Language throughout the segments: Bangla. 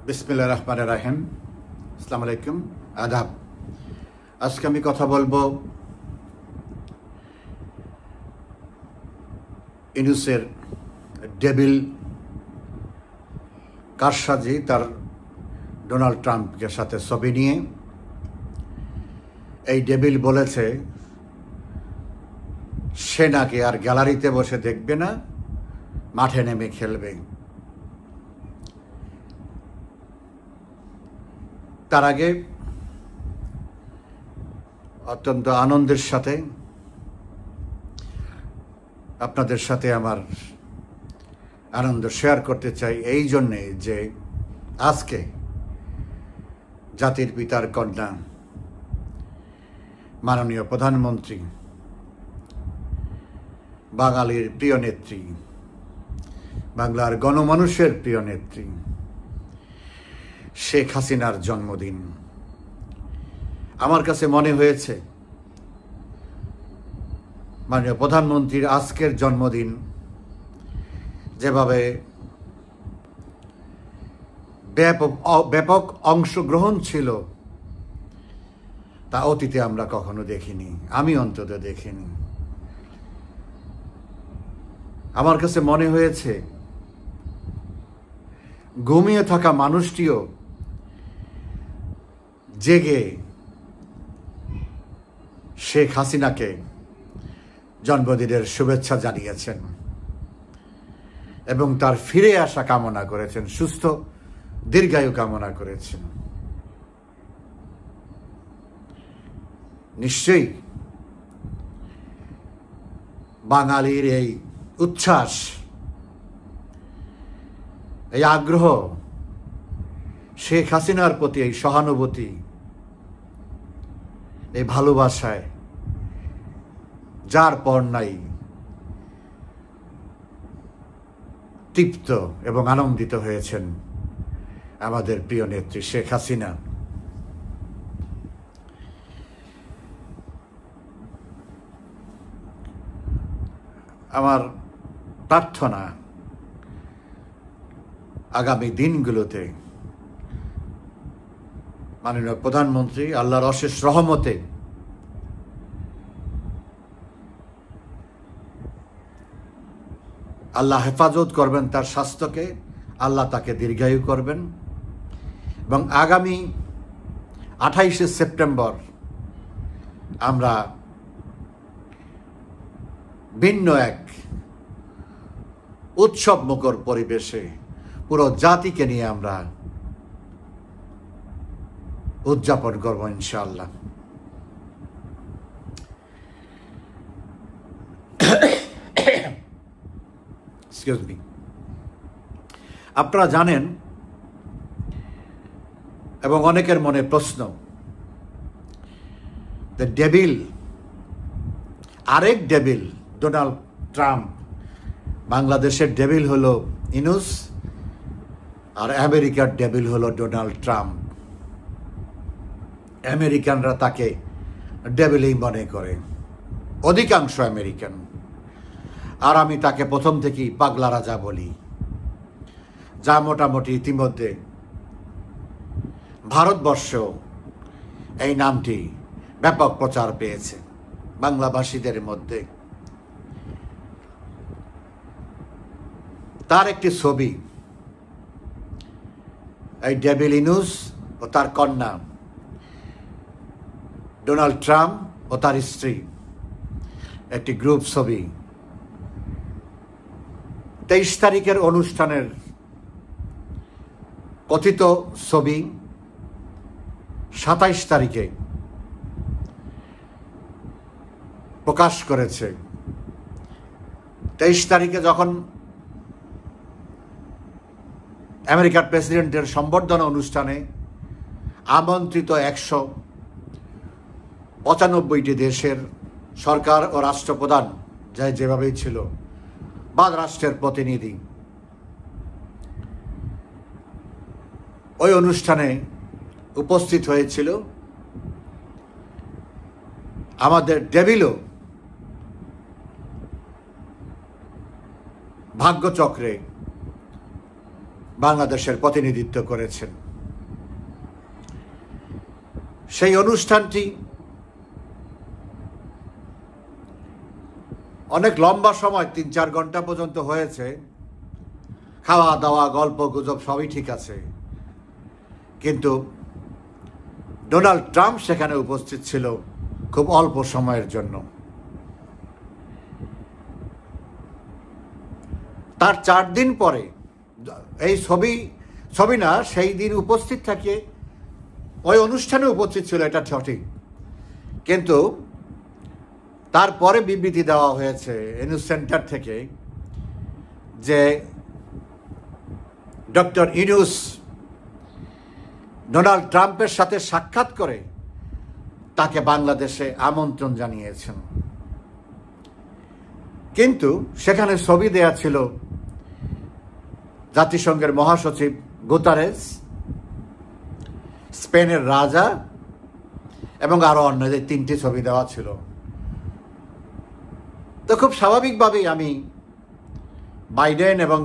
বিসমিল্লাহির রহমানির রহিম। আসসালামু আলাইকুম, আদাব। আজকে আমি কথা বলবো ইউনূসের ডেভিল কারসাজি, তার ডোনাল্ড ট্রাম্পের সাথে ছবি নিয়ে। এই ডেভিল বলেছে সে নাকি আর গ্যালারিতে বসে দেখবে না, মাঠে নেমে খেলবে। তার আগে অত্যন্ত আনন্দের সাথে আপনাদের সাথে আমার আনন্দ শেয়ার করতে চাই, এই জন্যে যে আজকে জাতির পিতার কন্যা মাননীয় প্রধানমন্ত্রী, বাঙালির প্রিয় নেত্রী, বাংলার গণমানুষের প্রিয় নেত্রী শেখ হাসিনার জন্মদিন। আমার কাছে মনে হয়েছে মাননীয় প্রধানমন্ত্রীর আজকের জন্মদিন যেভাবে ব্যাপক অংশগ্রহণ ছিল তা অতীতে আমরা কখনো দেখিনি, আমি অন্তত দেখিনি। আমার কাছে মনে হয়েছে ঘুমিয়ে থাকা মানুষটিও জেগে শেখ হাসিনাকে জন্মদিনের শুভেচ্ছা জানিয়েছেন এবং তার ফিরে আসা কামনা করেছেন, সুস্থ দীর্ঘায়ু কামনা করেছেন। নিশ্চয়ই বাঙালির এই উচ্ছ্বাস, এই আগ্রহ, শেখ হাসিনার প্রতি এই সহানুভূতি, এই ভালোবাসায় যার পর নাই তৃপ্ত এবং আনন্দিত হয়েছেন আমাদের প্রিয় নেত্রী শেখ হাসিনা। আমার প্রার্থনা আগামী দিনগুলোতে মাননীয় প্রধানমন্ত্রী আল্লাহর অশেষ রহমতে আল্লাহ হেফাজত করবেন তার স্বাস্থ্যকে, আল্লাহ তাকে দীর্ঘায়ু করবেন এবং আগামী 28শে সেপ্টেম্বর আমরা ভিন্ন এক উৎসব মুখর পরিবেশে পুরো জাতিকে নিয়ে আমরা উদযাপন করব ইনশাআল্লাহ। আপনারা জানেন এবং অনেকের মনে প্রশ্ন, ডেভিল, আরেক ডেভিল ডোনাল্ড ট্রাম্প। বাংলাদেশের ডেভিল হলো ইউনূস আর আমেরিকার ডেভিল হলো ডোনাল্ড ট্রাম্প। আমেরিকানরা তাকে ডেভিলই মনে করে, অধিকাংশ আমেরিকান। আর আমি তাকে প্রথম থেকেই পাগলা রাজা বলি, যা মোটামুটি ইতিমধ্যে ভারতবর্ষেও এই নামটি ব্যাপক প্রচার পেয়েছে বাংলাভাষীদের মধ্যে। তার একটি ছবি, এই ডেভিল ইউনূস ও তার কন্যা ডোনাল্ড ট্রাম্প ও তার স্ত্রী, একটি গ্রুপ ছবি 23 তারিখের অনুষ্ঠানের কথিত ছবি 27 তারিখে প্রকাশ করেছে। 23 তারিখে যখন আমেরিকার প্রেসিডেন্টের সম্বর্ধনা অনুষ্ঠানে আমন্ত্রিত 195টি দেশের সরকার ও রাষ্ট্রপ্রধান, যাই যেভাবেই ছিল, বা রাষ্ট্রের প্রতিনিধি, ওই অনুষ্ঠানে উপস্থিত হয়েছিল। আমাদের ডেভিলও ভাগ্যচক্রে বাংলাদেশের প্রতিনিধিত্ব করেছেন। সেই অনুষ্ঠানটি অনেক লম্বা সময় ৩-৪ ঘন্টা পর্যন্ত হয়েছে। খাওয়া দাওয়া গল্প গুজব সবই ঠিক আছে, কিন্তু ডোনাল্ড ট্রাম্প সেখানে উপস্থিত ছিল খুব অল্প সময়ের জন্য। তার 4 দিন পরে এই ছবি না, সেই দিন উপস্থিত থাকে, ওই অনুষ্ঠানে উপস্থিত ছিল, এটা সঠিক, কিন্তু তারপরে বিবৃতি দেওয়া হয়েছে এনু সেন্টার থেকে যে ডক্টর ইউনূস ডোনাল্ড ট্রাম্পের সাথে সাক্ষাৎ করে তাকে বাংলাদেশে আমন্ত্রণ জানিয়েছেন। কিন্তু সেখানে ছবি দেয়া ছিল জাতিসংঘের মহাসচিব গুতারেস, স্পেনের রাজা এবং আরো অন্যদের 3টি ছবি দেওয়া ছিল। তো খুব স্বাভাবিকভাবেই আমি বাইডেন এবং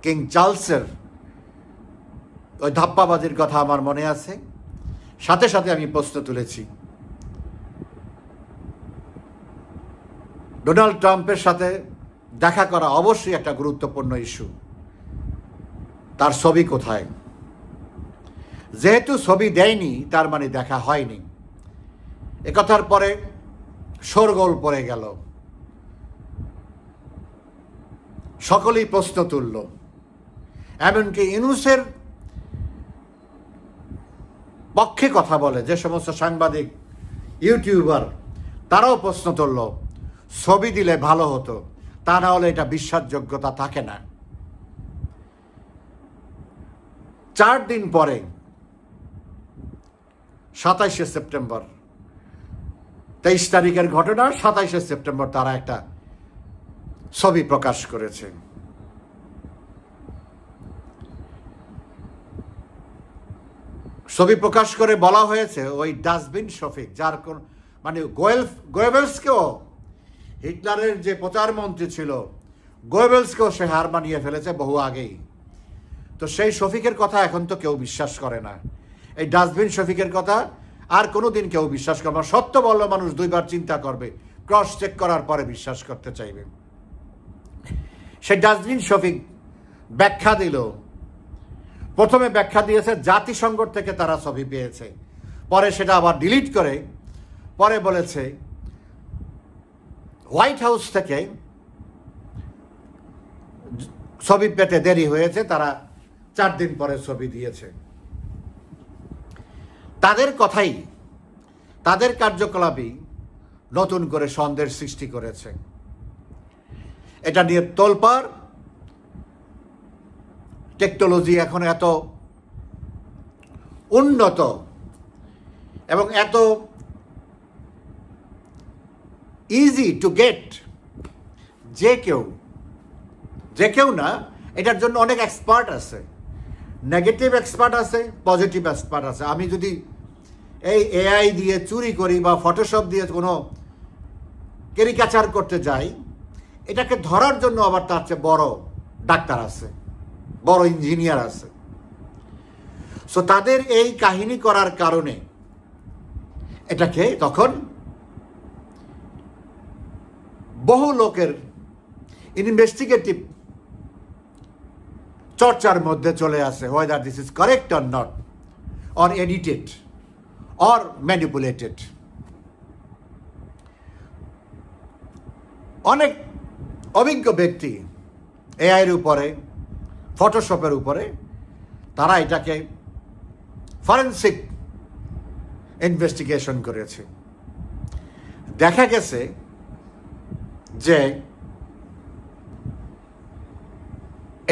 কিং চার্লসের ওই ধাপ্পাবাজির কথা আমার মনে আছে, সাথে সাথে আমি প্রশ্ন তুলেছি, ডোনাল্ড ট্রাম্পের সাথে দেখা করা অবশ্যই একটা গুরুত্বপূর্ণ ইস্যু, তার ছবি কোথায়? যেহেতু ছবি দেয়নি তার মানে দেখা হয়নি। একথার পরে শোরগোল পড়ে গেল, সকলেই প্রশ্ন তুলল, এমনকি ইউনূসের পক্ষে কথা বলে যে সমস্ত সাংবাদিক, ইউটিউবার, তারাও প্রশ্ন তুলল, ছবি দিলে ভালো হতো, তা না হলে এটা বিশ্বাসযোগ্যতা থাকে না। 4 দিন পরে 27শে সেপ্টেম্বর, 23 তারিখের ঘটনা, 27শে সেপ্টেম্বর তারা একটা ছবি প্রকাশ করেছে। ছবি প্রকাশ করে বলা হয়েছে ওই ডাস্টবিন শফিক, যার কোন মানে গোয়েবেলসকেও, হিটলারের যে প্রচারমন্ত্রী ছিল গোয়েবেলসকেও সে হার মানিয়ে ফেলেছে বহু আগেই। তো সেই শফিকের কথা এখন তো কেউ বিশ্বাস করে না, এই ডাস্টবিন শফিকের কথা আর কোনোদিন কেউ বিশ্বাস করবে না। সত্য বললে মানুষ 2বার চিন্তা করবে, ক্রস চেক করার পরে বিশ্বাস করতে চাইবে। সেই ডাস্টবিন শফিক ব্যাখ্যা দিল, প্রথমে ব্যাখ্যা দিয়েছে জাতিসংঘ থেকে তারা ছবি পেয়েছে, পরে সেটা আবার ডিলিট করে পরে বলেছে হোয়াইট হাউস থেকে ছবি পেতে দেরি হয়েছে, তারা 4 দিন পরে ছবি দিয়েছে। তাদের কথাই, তাদের কার্যকলাপই নতুন করে সন্দেহের সৃষ্টি করেছে। এটা নিয়ে তোলপাড়, টেকনোলজি এখন এত উন্নত এবং এত ইজি টু গেট, যে কেউ না, এটার জন্য অনেক এক্সপার্ট আছে, নেগেটিভ এক্সপার্ট আছে, পজিটিভ এক্সপার্ট আছে। আমি যদি এই এআই দিয়ে চুরি করি বা ফটোশপ দিয়ে কোনো ক্যারিকেচার করতে যাই, এটাকে ধরার জন্য আবার তার চেয়ে বড় ডাক্তার আছে, বড় ইঞ্জিনিয়ার আছে। সো তাদের এই কাহিনী করার কারণে এটাকে তখন বহু লোকের ইনভেস্টিগেটিভ চর্চার মধ্যে চলে আসে, whether this is correct or not, or edited or manipulated. অনেক অভিজ্ঞ ব্যক্তি এআইয়ের উপরে, ফটোশপের উপরে, তারা এটাকে ফরেনসিক ইনভেস্টিগেশন করেছে। দেখা গেছে যে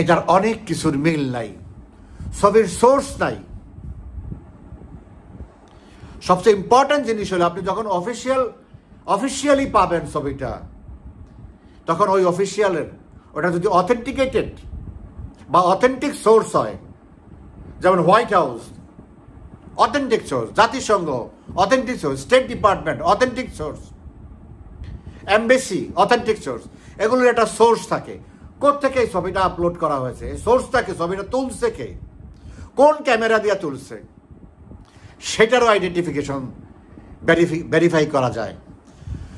এটার অনেক কিছুর মিল নাই, ছবির সোর্স নাই। সবচেয়ে ইম্পর্টেন্ট জিনিস হলো আপনি যখন অফিসিয়ালি পাবেন ছবিটা, তখন ওই অফিসিয়ালের ওটা যদি অথেন্টিকেটেড বা অথেন্টিক সোর্স হয়, যেমন হোয়াইট হাউস অথেন্টিক সোর্স, জাতিসংঘ authentic source, state department authentic source, embassy authentic source, এগুলোর একটা সোর্স থাকে। কোত্থেকে এই ছবিটা আপলোড করা হয়েছে, সোর্সটাকে, ছবিটা তুলছে কে, কোন ক্যামেরা দিয়ে তুলছে, সেটারও আইডেন্টিফিকেশন ভেরিফাই করা যায়।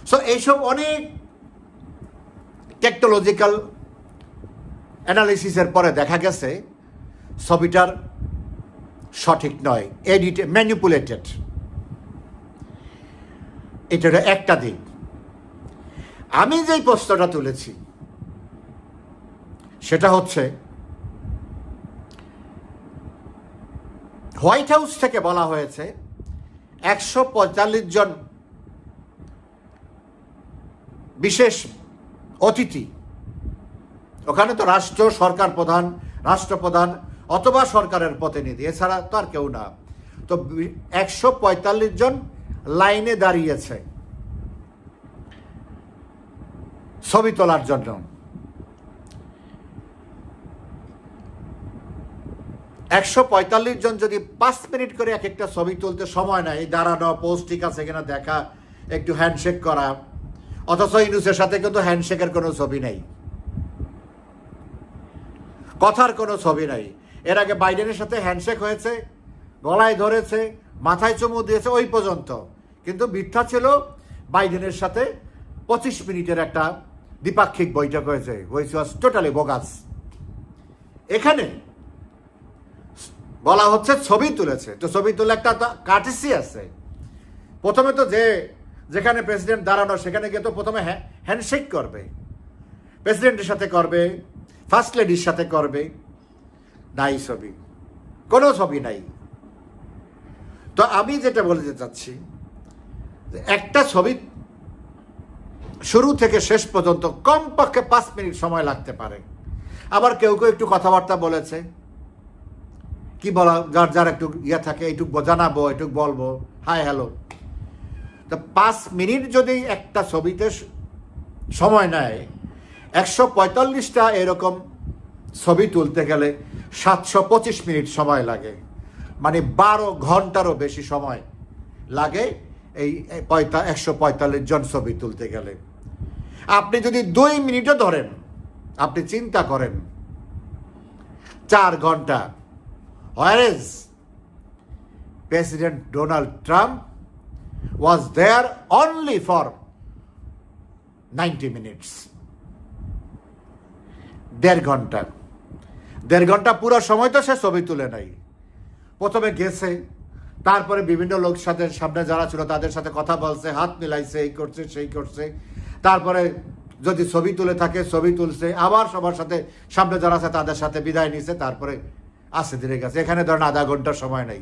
সো এইসব অনেক টেকনোলজিক্যাল অ্যানালিসিসের পরে দেখা গেছে ছবিটার সঠিক নয়, ম্যানিপুলেটেড। এটার একটা দিক। আমি যেই প্রশ্নটা তুলেছি সেটা হচ্ছে হোয়াইট হাউস থেকে বলা হয়েছে 145 জন বিশেষ অতিথি, ওখানে তো রাষ্ট্রপ্রধান অথবা সরকারের প্রতিনিধি, এছাড়া তো আর কেউ না। তো 145 জন লাইনে দাঁড়িয়েছে ছবি তোলার জন্য। 145 জন যদি 5 মিনিট করে এক একটা ছবি তুলতে সময় নেয়, দাঁড়ানো, পোস্ট ঠিক আছে কিনা দেখা, একটু হ্যান্ডশেক করা, অথচ ইউনূসের সাথে কিন্তু হ্যান্ডশেকের কোনো ছবি নেই, কথার কোনো ছবি নাই। এর আগে বাইডেনের সাথে হ্যান্ডশেক হয়েছে, গলায় ধরেছে, মাথায় চুমু দিয়েছে, ওই পর্যন্ত। কিন্তু মিথ্যা ছিল বাইডেনের সাথে 25 মিনিটের একটা দ্বিপাক্ষিক বৈঠক হয়েছে, হুইচ ওয়াজ টোটালি বোগাস। এখানে বলা হচ্ছে ছবি তুলেছে, তো ছবি তুলে একটা কার্টেসি আছে। প্রথমে তো যেখানে প্রেসিডেন্ট দাঁড়ানো সেখানে গিয়ে তো প্রথমে হ্যান্ডশেক করবে, প্রেসিডেন্টের সাথে করবে, ফার্স্ট লেডির সাথে করবে। নাই ছবি, কোনো ছবি নাই। তো আমি যেটা বলতে চাচ্ছি, একটা ছবি শুরু থেকে শেষ পর্যন্ত কমপক্ষে 5 মিনিট সময় লাগতে পারে। আবার কেউ কেউ একটু কথাবার্তা বলেছে, কি বলা, যার একটু ইয়ে থাকে, এইটুক জানাবো, এইটুক বলবো, হাই হ্যালো। তো 5 মিনিট যদি একটা ছবিতে সময় নেয়, 145টা এরকম ছবি তুলতে গেলে 725 মিনিট সময় লাগে, মানে 12 ঘন্টারও বেশি সময় লাগে এই 145 জন ছবি তুলতে গেলে। আপনি যদি 2 মিনিটও ধরেন, আপনি চিন্তা করেন 4 ঘন্টা। Whereas President Donald Trump was there only for 90 minutes. 1.5 ঘন্টা পুরো সময় তো সে ছবি তুলে নাই। প্রথমে গেছে, তারপরে বিভিন্ন লোক সামনে যারা ছিল তাদের সাথে কথা বলছে, হাত মিলাইছে, এই করছে সেই করছে, তারপরে যদি ছবি তুলে থাকে ছবি তুলছে, আবার সবার সাথে সামনে যারা আছে তাদের সাথে বিদায় নিছে, তারপরে আসে ধীরে গেছে। এখানে ধরেন আধা ঘন্টার সময় নেই।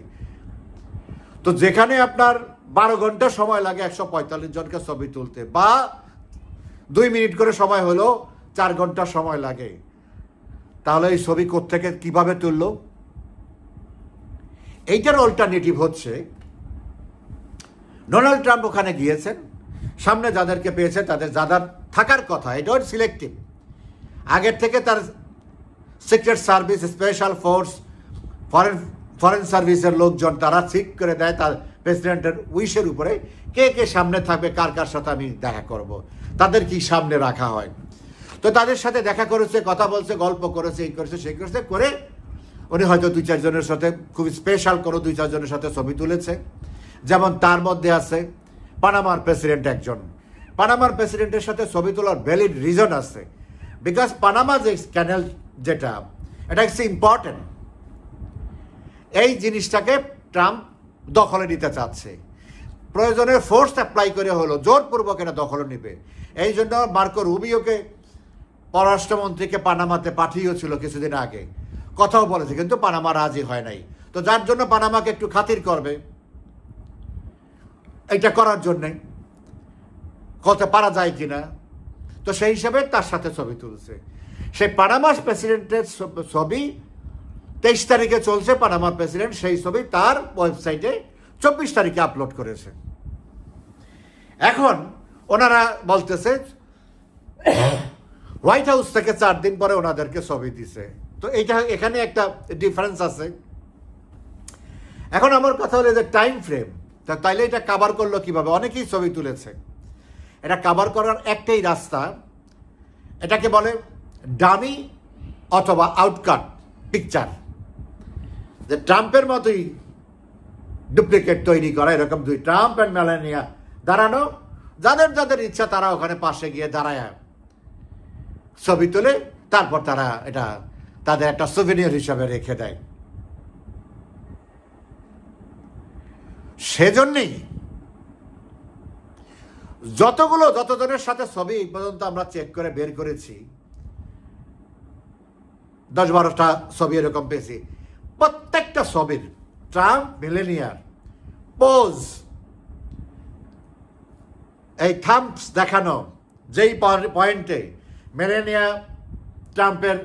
তো যেখানে আপনার 12 ঘন্টা সময় লাগে 145 জনকে ছবি তুলতে, বা 2 মিনিট করে সময় হলো 4 ঘন্টা সময় লাগে, তাহলে এই ছবি কোত্থেকে কিভাবে তুললো? এইটার অল্টারনেটিভ হচ্ছে ডোনাল্ড ট্রাম্প ওখানে গিয়েছেন, সামনে যাদেরকে পেয়েছে তাদের যাদের থাকার কথা, এটা সিলেক্টিভ। আগের থেকে তার secret service, special force, foreign সার্ভিসের লোকজন তারা ঠিক করে দেয় তার প্রেসিডেন্টের উইশের উপরে কে কে সামনে থাকবে, কার কার সাথে আমি দেখা করব, তাদের কি সামনে রাখা হয়। তো তাদের সাথে দেখা করেছে, কথা বলছে, গল্প করেছে, এই করেছে সেই করেছে করে উনি হয়তো 2-4 জনের সাথে খুব স্পেশাল কোনো 2-4 জনের সাথে ছবি তুলেছে। যেমন তার মধ্যে আছে পানামার প্রেসিডেন্ট একজন। পানামার প্রেসিডেন্টের সাথে ছবি তোলার ভ্যালিড রিজন আছে, বিকজ পানামা যে ক্যানেল যেটা, এটা হচ্ছে ইম্পর্টেন্ট। এই জিনিসটাকে ট্রাম্প দখলে নিতে চাচ্ছে, প্রয়োজনে ফোর্স অ্যাপ্লাই করে হলো জোরপূর্বক এটা দখলে নেবে। এই জন্য মার্কো রুবিওকে পররাষ্ট্রমন্ত্রীকে পানামাতে পাঠিয়েছিল কিছুদিন আগে, কথাও বলেছে, কিন্তু পানামা রাজি হয় নাই। তো যার জন্য পানামাকে একটু খাতির করবে, এটা করার জন্যে কত পারা যায় কিনা, তো সেই হিসাবে তার সাথে ছবি তুলছে। সেই পানামার প্রেসিডেন্টের ছবি 23 তারিখে চলছে, পানামার প্রেসিডেন্ট সেই ছবি তার ওয়েবসাইটে 24 তারিখে আপলোড করেছে। এখন ওনারা বলতেছে হোয়াইট হাউস থেকে 4 দিন পরে ওনাদেরকে ছবি দিছে। তো এইটা এখানে একটা ডিফারেন্স আছে। এখন আমার কথা হলো যে টাইম ফ্রেম, তাইলে এটা কাভার করলো কিভাবে? অনেকেই ছবি তুলেছে, এটা কাভার করার একটাই রাস্তা, এটাকে বলে ডামি অথবা আউটকাট পিকচার, যে ট্রাম্পের মতোই ডুপ্লিকেট তৈরি করা, এরকম দুই ট্রাম্প অ্যান্ড মেলানিয়া দাঁড়ানো, যাদের যাদের ইচ্ছা তারা ওখানে পাশে গিয়ে দাঁড়ায় ছবি তুলে, তারপর তারা এটা তাদের একটা সুভিনিয়র হিসাবে রেখে দেয়। সেজন্যই যতজনের সাথে ছবি এই পর্যন্ত আমরা চেক করে বের করেছি, 10-12টা ছবি এরকম পেয়েছি, প্রত্যেকটা ছবির ট্রাম্প মেলানিয়ার পোজ, এই থাম্পস দেখানো, যেই পয়েন্টে মেলানিয়া ট্রাম্পের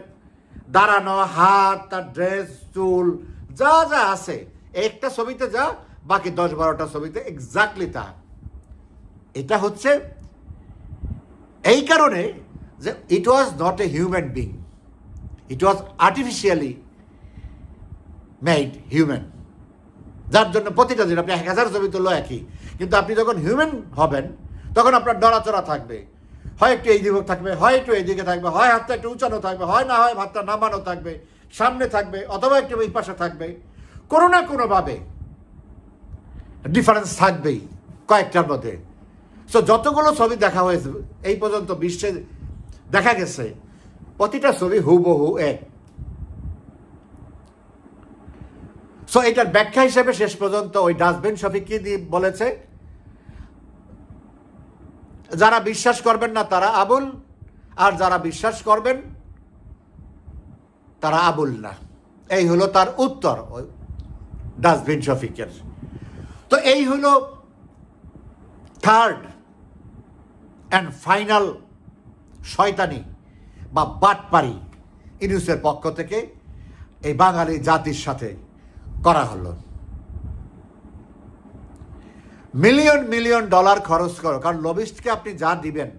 দাঁড়ানো হাত, তার ড্রেস, চুল যা যা আছে একটা ছবিতে যা, বাকি 10-12টা ছবিতে এক্স্যাক্টলি তা। এটা হচ্ছে এই কারণে যে it was not a human being, it was artificially made human, যার জন্য প্রতিটা দিন আপনি 1000 ছবি তুললো একই, কিন্তু আপনি যখন হিউম্যান হবেন তখন আপনার নড়াচড়া থাকবে, হয় একটু এই দিকে থাকবে, হয় একটু এইদিকে থাকবে, হয় হাতটা একটু উঁচানো থাকবে, হয় না হয় হাতটা নামানো থাকবে, সামনে থাকবে অথবা একটু এই পাশে থাকবে, কোনো না কোনোভাবে ডিফারেন্স থাকবেই কয়েকটার মধ্যে। সো যতগুলো ছবি দেখা হয়েছে এই পর্যন্ত বিশ্বে দেখা গেছে, প্রতিটা ছবি হুবহু এক। সো এটার ব্যাখ্যা হিসেবে শেষ পর্যন্ত ওই ডাস্টবিন শফিক কি দিয়ে বলেছে, যারা বিশ্বাস করবেন না তারা আবুল, আর যারা বিশ্বাস করবেন তারা আবুল না। এই হলো তার উত্তর ওই ডাস্টবিন শফিকের। তো এই হলো থার্ড অ্যান্ড ফাইনাল শয়তানি বা বাটপারি ইউনূসের পক্ষ থেকে এই বাঙালি জাতির সাথে করা হলো। মিলিয়ন মিলিয়ন ডলার খরচ করো, কারণ লবিস্টকে আপনি যা দিবেন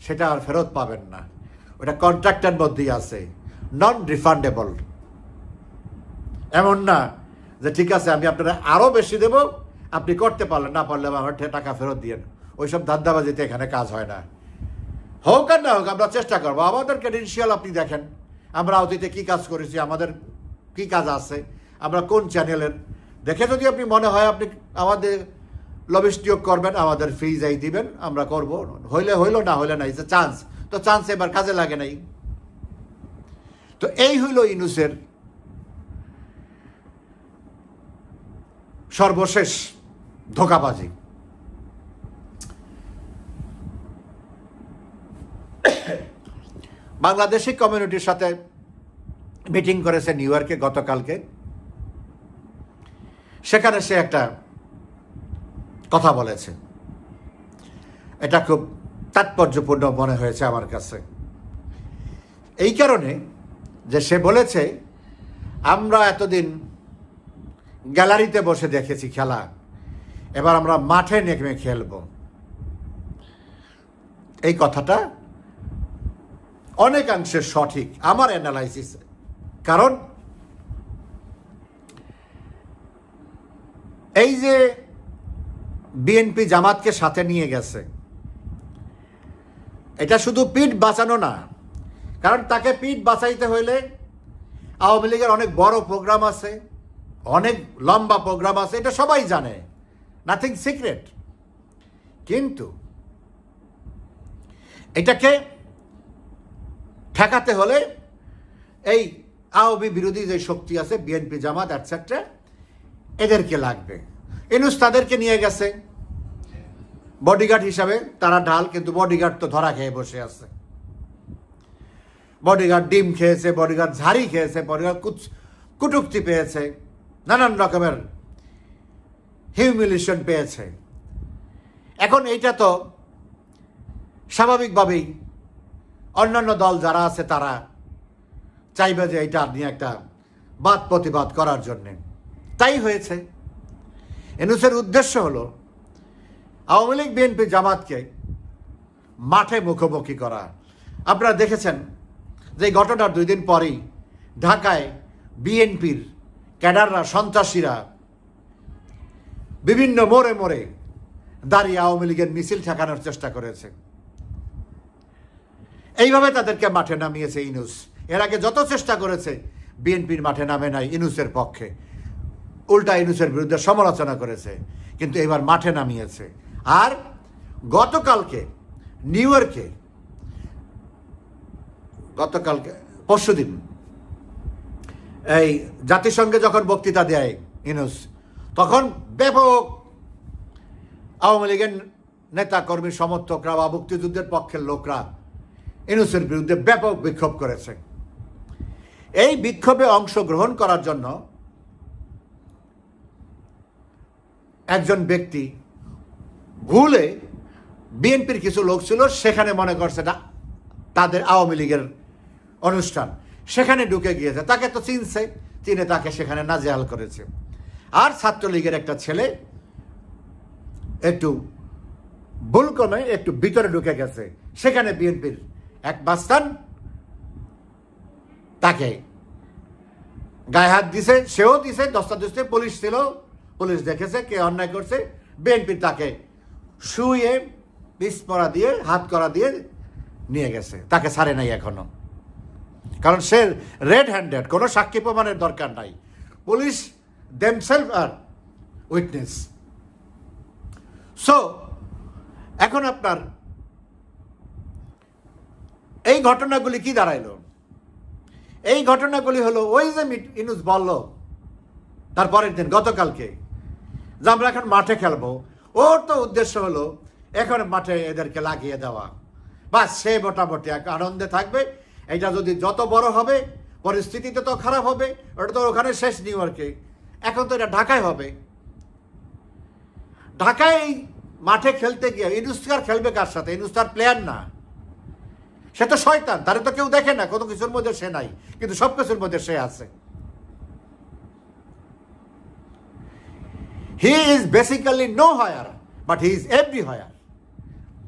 সেটা আর ফেরত পাবেন না, ওটা কন্ট্রাক্টের মধ্যেই আছে, নন রিফান্ডেবল। এমন না যে ঠিক আছে আমি আপনারা আরও বেশি দেব, আপনি করতে পারলেন না, পারলে আমার টাকা ফেরত দিয়েন, ওইসব ধান্দাবাজিতে এখানে কাজ হয় না। হোক আর না হোক আমরা চেষ্টা করবো, আমাদের ক্রেডেনশিয়াল আপনি দেখেন, আমরা অতীতে কী কাজ করেছি, আমাদের কী কাজ আছে, আমরা কোন চ্যানেলের, দেখে যদি আপনি মনে হয় আপনি আমাদের লবিস্ট নিয়োগ করবেন, আমাদের ফিজ এই দিবেন, আমরা করব, হইলে হইল, না হইলে নাই, যে চান্স, তো চান্স এবার কাজে লাগে নাই। তো এই হইল ইউনূসের সর্বশেষ ধোঁকাবাজি। বাংলাদেশি কমিউনিটির সাথে মিটিং করেছে নিউ ইয়র্কে গতকালকে, সেখানে সে একটা কথা বলেছে, এটা খুব তাৎপর্যপূর্ণ মনে হয়েছে আমার কাছে, এই কারণে যে সে বলেছে আমরা এতদিন গ্যালারিতে বসে দেখেছি খেলা, এবার আমরা মাঠে নেমে খেলব। এই কথাটা অনেকাংশে সঠিক আমার অ্যানালাইসিসে, কারণ এই যে বিএনপি জামাতকে সাথে নিয়ে গেছে, এটা শুধু পিঠ বাঁচানো না, কারণ তাকে পিঠ বাঁচাইতে হইলে আওয়ামী লীগের অনেক বড় প্রোগ্রাম আছে, অনেক লম্বা প্রোগ্রাম আছে, এটা সবাই জানে, নাথিং সিক্রেট। কিন্তু এটাকে ঠেকাতে হলে এই আওয়ামী বিরোধী যে শক্তি আছে, বিএনপি জামাত এটসেট্রা, এদেরকে লাগবে। ইউনূস তাদেরকে নিয়ে গেছে বডিগার্ড হিসাবে, তারা ঢাল, কিন্তু বডিগার্ড তো ধরা খেয়ে বসে আছে। বডিগার্ড ডিম খেয়েছে, বডিগার্ড ঝাড়ি খেয়েছে, বডিগার্ড কুটুক্তি পেয়েছে, নানান রকমের হিউমিলিয়েশন পেয়েছে। এখন এইটা তো স্বাভাবিকভাবেই অন্যান্য দল যারা আছে তারা চাইবে যে এটা নিয়ে একটা বাদ প্রতিবাদ করার জন্যে, তাই হয়েছে। ইউনূসের উদ্দেশ্য হলো আওয়ামী লীগ বিএনপি জামাতকে মাঠে মুখোমুখি করা। আপনারা দেখেছেন যে ঘটনার 2 দিন পরেই ঢাকায় বিএনপির ক্যাডাররা, সন্ত্রাসীরা বিভিন্ন মোড়ে মোড়ে দাঁড়িয়ে আওয়ামী লীগের মিছিল ঠেকানোর চেষ্টা করেছে। এইভাবে তাদেরকে মাঠে নামিয়েছে ইউনূস। এর আগে যত চেষ্টা করেছে বিএনপির মাঠে নামে নাই ইউনূসের পক্ষে, উল্টা ইউনূসের বিরুদ্ধে সমালোচনা করেছে, কিন্তু এবার মাঠে নামিয়েছে। আর গতকালকে নিউ ইয়র্কে, পরশুদিন এই জাতিসংঘে যখন বক্তৃতা দেয় ইউনূস, তখন ব্যাপক আওয়ামী লীগের নেতা কর্মী সমর্থকরা বা মুক্তিযুদ্ধের পক্ষের লোকরা ইউনূসের বিরুদ্ধে ব্যাপক বিক্ষোভ করেছে। এই বিক্ষোভে অংশগ্রহণ করার জন্য একজন ব্যক্তি ভুলে, বিএনপির কিছু লোক ছিল সেখানে, মনে করছে না তাদের আওয়ামী লীগের অনুষ্ঠান, সেখানে ঢুকে গিয়েছে। তাকে তো চিনে তাকে সেখানে নাজেহাল করেছে। আর ছাত্রলীগের একটা ছেলে একটু ভুলক্রমে একটু ভিতরে ঢুকে গেছে, সেখানে বিএনপির এক বাস্তান তাকে গায়ে হাত দিছে, সেও দিছে, দস্তাদস্তি পুলিশ ছিল, পুলিশ দেখেছে কে অন্যায় করছে, বিএনপি তাকে শুয়ে পিছপড়া দিয়ে হাত করা দিয়ে নিয়ে গেছে, তাকে ছাড়ে নাই এখনো, কারণ সে রেড হ্যান্ডেড, কোনো সাক্ষী প্রমাণের দরকার নাই, পুলিশ দেমসেলফ আর উইটনেস। সো এখন আপনার এই ঘটনাগুলি কি দাঁড়াইলো? এই ঘটনাগুলি হলো ওই যে ইউনূস বলল তারপরের দিন গতকালকে যে আমরা এখন মাঠে খেলবো, ওর তো উদ্দেশ্য হলো এখন মাঠে এদেরকে লাগিয়ে দেওয়া, বা সে মোটামুটি এক আনন্দে থাকবে। এটা যদি যত বড় হবে পরিস্থিতি তো খারাপ হবে, ওটা তো ওখানে শেষ নিউ ইয়র্কে, এখন তো এটা ঢাকায় হবে। ঢাকায় মাঠে খেলতে গিয়ে ইউনূস খেলবে কার সাথে? ইউনূস তার প্লেয়ার না, সে তো শয়তান, তারে তো কেউ দেখে না, কোনো কিছুর মধ্যে সে নাই, কিন্তু সব কিছুর মধ্যে সে আছে। He is basically no higher, but he is every higher.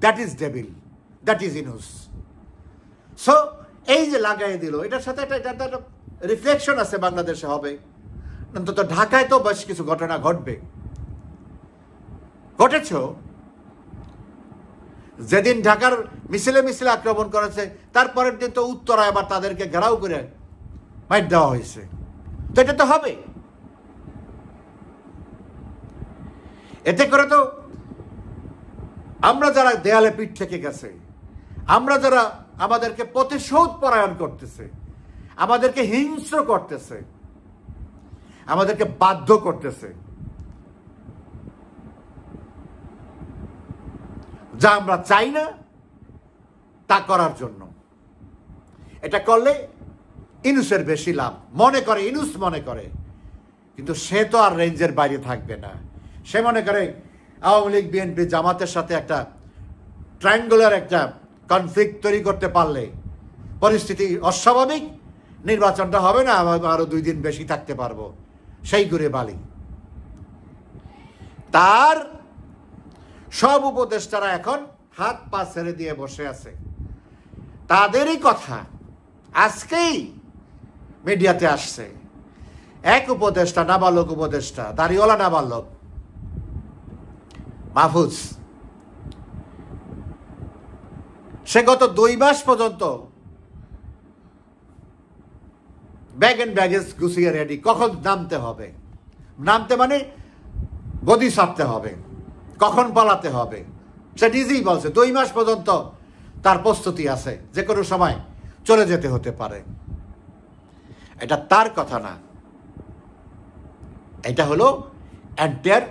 That is devil, that is Yunus. So এই যে লাগাই দিল, এটার সাথে একটা রিফ্লেকশন আছে বাংলাদেশে হবে, অন্তত ঢাকায় তো বেশ কিছু ঘটনা ঘটবে, ঘটেছ। যেদিন ঢাকার মিছিলে মিছিলে আক্রমণ করেছে, তারপরের দিন তো উত্তরায় আবার তাদেরকে ঘেরাও করে মাইট দেওয়া হয়েছে, তো এটা তো হবে। এতে করে তো আমরা যারা দেয়ালে পিঠ থেকে গেছে, আমরা যারা আমাদেরকে প্রতিশোধ পরায়ণ করতেছে, আমাদেরকে হিংস্র করতেছে, আমাদেরকে বাধ্য করতেছে, যা আমরা চাই না তা করার জন্য, এটা করলে ইউনূসের বেশি লাভ মনে করে, ইউনূস মনে করে। কিন্তু সে তো আর রেঞ্জের বাইরে থাকবে না। সে মনে করে আওয়ামী লীগ, বিএনপি, জামাতের সাথে একটা ট্রায়াঙ্গুলার একটা কনফ্লিক্ট তৈরি করতে পারলে পরিস্থিতি অস্বাভাবিক, নির্বাচনটা হবে না, আরো 2 দিন বেশি থাকতে পারবো, সেই করে বালি। তার সব উপদেষ্টারা এখন হাত পা ছেড়ে দিয়ে বসে আছে। তাদেরই কথা আজকেই মিডিয়াতে আসছে। এক উপদেষ্টা, নাবালক উপদেষ্টা, দাড়িওয়ালা নাবালক মাহফুজ, সে গত 2 মাস পর্যন্ত ব্যাগ এন্ড ব্যাগেজ গুছিয়ে রেডি, কখন নামতে হবে, নামতে মানে গদি ছাড়তে হবে, কখন পালাতে হবে, সে নিজেই বলছে 2 মাস পর্যন্ত তার প্রস্তুতি আছে, যে কোনো সময় চলে যেতে হতে পারে। এটা তার কথা না, এটা হলো entire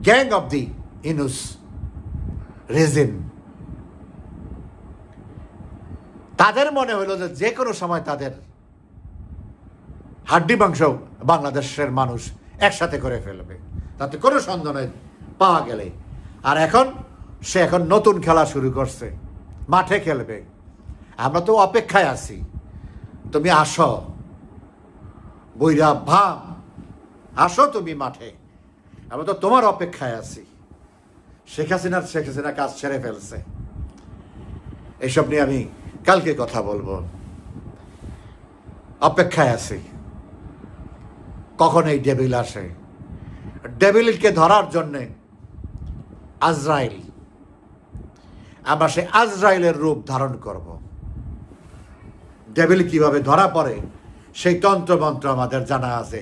gang of the Yunus regime. তাদের মনে হলো যে কোনো সময় তাদের হাড্ডি মাংস বাংলাদেশের মানুষ একসাথে করে ফেলবে, তাতে কোনো সন্দেহ নেই পাওয়া গেলে। আর সে এখন নতুন খেলা শুরু করছে, মাঠে খেলবে। আমরা তো অপেক্ষায় আছি, তুমি আসো বৈরা ভাম, আসো তুমি মাঠে, আমরা তো তোমার অপেক্ষায় আছি। শেখ হাসিনা কাজ ছেড়ে ফেলছে, এইসব নিয়ে আমি কালকে কথা বলবো। অপেক্ষায় আছি কখন এই ডেভিল আসে। ডেভিলকে ধরার জন্যে আমরা সে আজরাইলের রূপ ধারণ করব। ডেভিল কিভাবে ধরা পড়ে সেই তন্ত্রমন্ত্র আমাদের জানা আছে।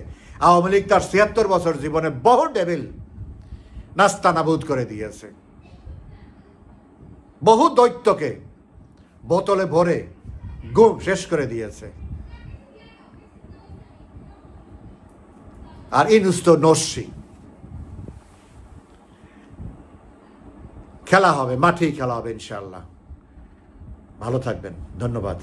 আওয়ামী লীগ তার ৭৬ বছর জীবনে বহু ডেভিল নাস্তানাবুদ করে দিয়েছে, বহু দৈত্যকে বোতলে ভরে গুম শেষ করে দিয়েছে। আর ইনুস তো নস্যি। খেলা হবে, মাঠেই খেলা হবে ইনশাআল্লাহ। ভালো থাকবেন, ধন্যবাদ।